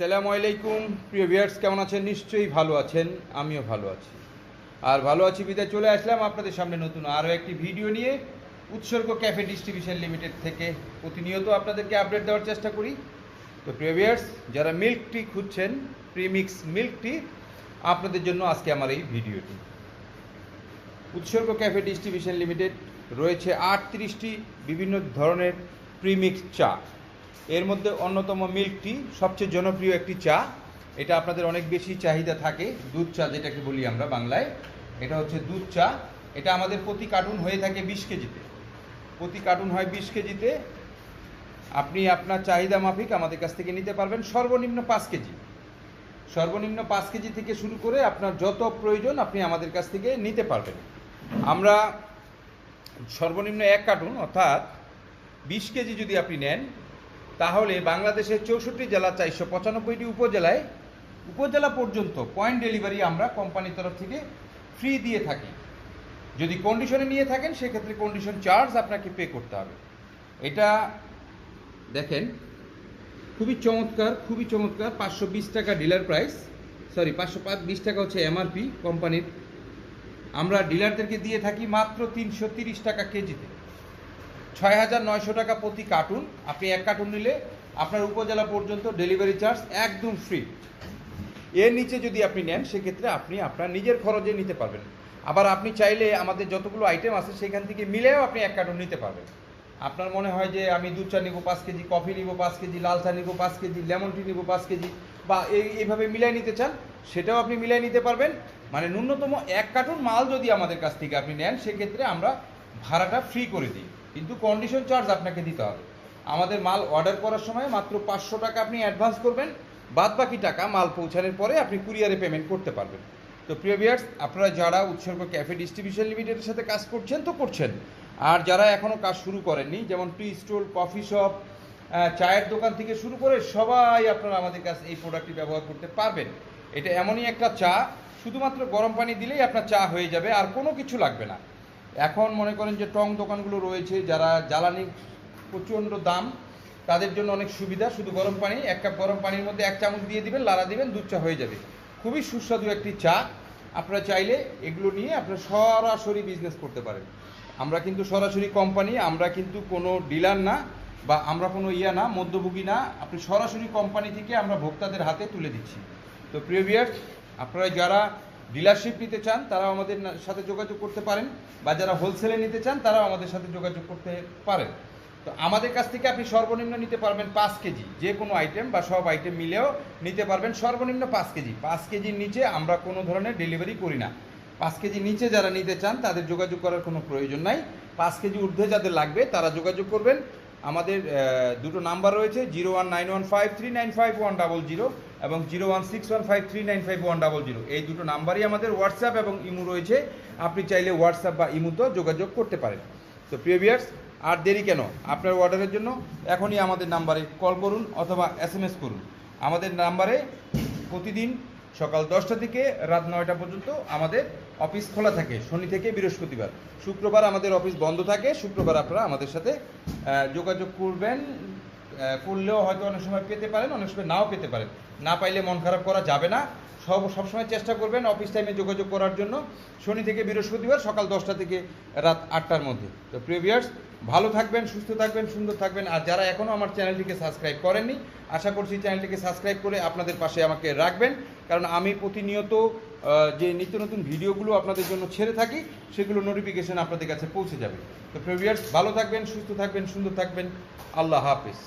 আসসালামু আলাইকুম প্রিয় ভিউয়ার্স, কেমন আছেন? নিশ্চয়ই ভালো আছেন, আমিও ভালো আছি। আর ভালো আছি বিদায় চলে আসলাম আপনাদের সামনে নতুন আরও একটি ভিডিও নিয়ে। উৎসর্গ ক্যাফে ডিস্ট্রিবিউশন লিমিটেড থেকে প্রতিনিয়ত আপনাদেরকে আপডেট দেওয়ার চেষ্টা করি। তো প্রিয় ভিউয়ার্স, যারা মিল্ক টি খুঁজছেন, প্রিমিক্স মিল্ক টি, আপনাদের জন্য আজকে আমার এই ভিডিওটি। উৎসর্গ ক্যাফে ডিস্ট্রিবিউশন লিমিটেড রয়েছে 38টি বিভিন্ন ধরনের প্রিমিক্স চা। এর মধ্যে অন্যতম মিল্ক টি সবচেয়ে জনপ্রিয় একটি চা। এটা আপনাদের অনেক বেশি চাহিদা থাকে, দুধ চা যেটাকে বলি আমরা বাংলায়। এটা হচ্ছে দুধ চা। এটা আমাদের প্রতি কার্টুন হয়ে থাকে 20 কেজিতে। প্রতি কার্টুন হয় 20 কেজিতে। আপনি আপনার চাহিদা মাফিক আমাদের কাছ থেকে নিতে পারবেন সর্বনিম্ন 5 কেজি। সর্বনিম্ন 5 কেজি থেকে শুরু করে আপনার যত প্রয়োজন আপনি আমাদের কাছ থেকে নিতে পারবেন। আমরা সর্বনিম্ন 1 কার্টুন অর্থাৎ 20 কেজি যদি আপনি নেন, তাহলে বাংলাদেশের 64 জেলা 495টি উপজেলা পর্যন্ত পয়েন্ট ডেলিভারি আমরা কোম্পানির তরফ থেকে ফ্রি দিয়ে থাকি। যদি কন্ডিশনে নিয়ে থাকেন সেক্ষেত্রে কন্ডিশন চার্জ আপনাকে পে করতে হবে। এটা দেখেন, খুবই চমৎকার 520 টাকা ডিলার প্রাইস, 520 টাকা হচ্ছে এমআরপি কোম্পানির। আমরা ডিলারদেরকে দিয়ে থাকি মাত্র 330 টাকা কেজিতে, 6,900 টাকা প্রতি কার্টুন। আপনি 1 কার্টুন নিলে আপনার উপজেলা পর্যন্ত ডেলিভারি চার্জ একদম ফ্রি। এর নিচে যদি আপনি নেন সেক্ষেত্রে আপনি আপনার নিজের খরচে নিতে পারবেন। আবার আপনি চাইলে আমাদের যতগুলো আইটেম আছে সেখান থেকে মিলেও আপনি 1 কার্টুন নিতে পারবেন। আপনার মনে হয় যে আমি দুধ চা নিব 5 কেজি, কফি নিব 5 কেজি, লাল চা নিব 5 কেজি, লেমন টি নিব 5 কেজি, বা এইভাবে মিলাই নিতে চান, সেটাও আপনি মিলাই নিতে পারবেন। মানে ন্যূনতম 1 কার্টুন মাল যদি আমাদের কাছ থেকে আপনি নেন সেক্ষেত্রে আমরা ভাড়াটা ফ্রি করে দিই, কিন্তু কন্ডিশন চার্জ আপনাকে দিতে হবে। আমাদের মাল অর্ডার করার সময় মাত্র 500 টাকা আপনি অ্যাডভান্স করবেন, বাদ বাকি টাকা মাল পৌঁছানোর পরে আপনি কুরিয়ারে পেমেন্ট করতে পারবেন। তো প্রিয় ভিউয়ার্স, আপনারা যারা উৎসর্গ ক্যাফে ডিস্ট্রিবিউশন লিমিটেডের সাথে কাজ করছেন তো করছেন, আর যারা এখনও কাজ শুরু করেননি, যেমন টি স্টল, কফি শপ, চায়ের দোকান থেকে শুরু করে সবাই আপনারা আমাদের কাছে এই প্রোডাক্টটি ব্যবহার করতে পারবেন। এটা এমনই একটা চা, শুধুমাত্র গরম পানি দিলেই আপনার চা হয়ে যাবে, আর কোনো কিছু লাগবে না। এখন মনে করেন যে টং দোকানগুলো রয়েছে, যারা জ্বালানি প্রচণ্ড দাম, তাদের জন্য অনেক সুবিধা। শুধু গরম পানি, 1 কাপ গরম পানির মধ্যে 1 চামচ দিয়ে দিবেন, লাড়া দিবেন, দুধ চা হয়ে যাবে। খুবই সুস্বাদু একটি চা। আপনারা চাইলে এগুলো নিয়ে আপনারা সরাসরি বিজনেস করতে পারেন। আমরা কিন্তু সরাসরি কোম্পানি, আমরা কিন্তু কোনো ডিলার না, বা আমরা কোনো না মধ্যভোগী না। আপনি সরাসরি কোম্পানি থেকে আমরা ভোক্তাদের হাতে তুলে দিচ্ছি। তো প্রিয় ভিউয়ার্স, আপনারা যারা ডিলারশিপ নিতে চান তারাও আমাদের সাথে যোগাযোগ করতে পারেন, বা যারা হোলসেলে নিতে চান তারাও আমাদের সাথে যোগাযোগ করতে পারেন। তো আমাদের কাছ থেকে আপনি সর্বনিম্ন নিতে পারবেন 5 কেজি, যে কোনো আইটেম বা সব আইটেম মিলেও নিতে পারবেন সর্বনিম্ন 5 কেজি। 5 কেজির নিচে আমরা কোনো ধরনের ডেলিভারি করি না। 5 কেজি নিচে যারা নিতে চান তাদের যোগাযোগ করার কোনো প্রয়োজন নাই। 5 কেজি ঊর্ধ্বে যাদের লাগবে তারা যোগাযোগ করবেন। আমাদের দুটো নাম্বার রয়েছে, 019153951000 এবং 016153951000। এই দুটো নাম্বারই আমাদের হোয়াটসঅ্যাপ এবং ইমো রয়েছে। আপনি চাইলে হোয়াটসঅ্যাপ বা ইমোতেও যোগাযোগ করতে পারেন। তো প্রিয় ভিউয়ার্স, আর দেরি কেন? আপনার অর্ডারের জন্য এখনই আমাদের নাম্বারে কল করুন অথবা SMS করুন। আমাদের নাম্বারে প্রতিদিন সকাল 10টা থেকে রাত 9টা পর্যন্ত আমাদের অফিস খোলা থাকে, শনি থেকে বৃহস্পতিবার। শুক্রবার আমাদের অফিস বন্ধ থাকে। শুক্রবার আপনারা আমাদের সাথে যোগাযোগ করবেন, করলেও হয়তো অনেক সময় পেতে পারেন, অনেক সময় নাও পেতে পারেন। না পাইলে মন খারাপ করা যাবে না, সবসময় চেষ্টা করবেন অফিস টাইমে যোগাযোগ করার জন্য, শনি থেকে বৃহস্পতিবার সকাল 10টা থেকে রাত 8টার মধ্যে। তো প্রিয় ভিউয়ার্স, ভালো থাকবেন, সুস্থ থাকবেন, সুন্দর থাকবেন। আর যারা এখনও আমার চ্যানেলটিকে সাবস্ক্রাইব করেননি, আশা করছি চ্যানেলটিকে সাবস্ক্রাইব করে আপনাদের পাশে আমাকে রাখবেন, কারণ আমি প্রতিনিয়ত যে নিত্য নতুন ভিডিওগুলো আপনাদের জন্য ছেড়ে থাকি সেগুলো নোটিফিকেশন আপনাদের কাছে পৌঁছে যাবে। তো প্রিয় ভিউয়ার্স, ভালো থাকবেন, সুস্থ থাকবেন, সুন্দর থাকবেন। আল্লাহ হাফেজ।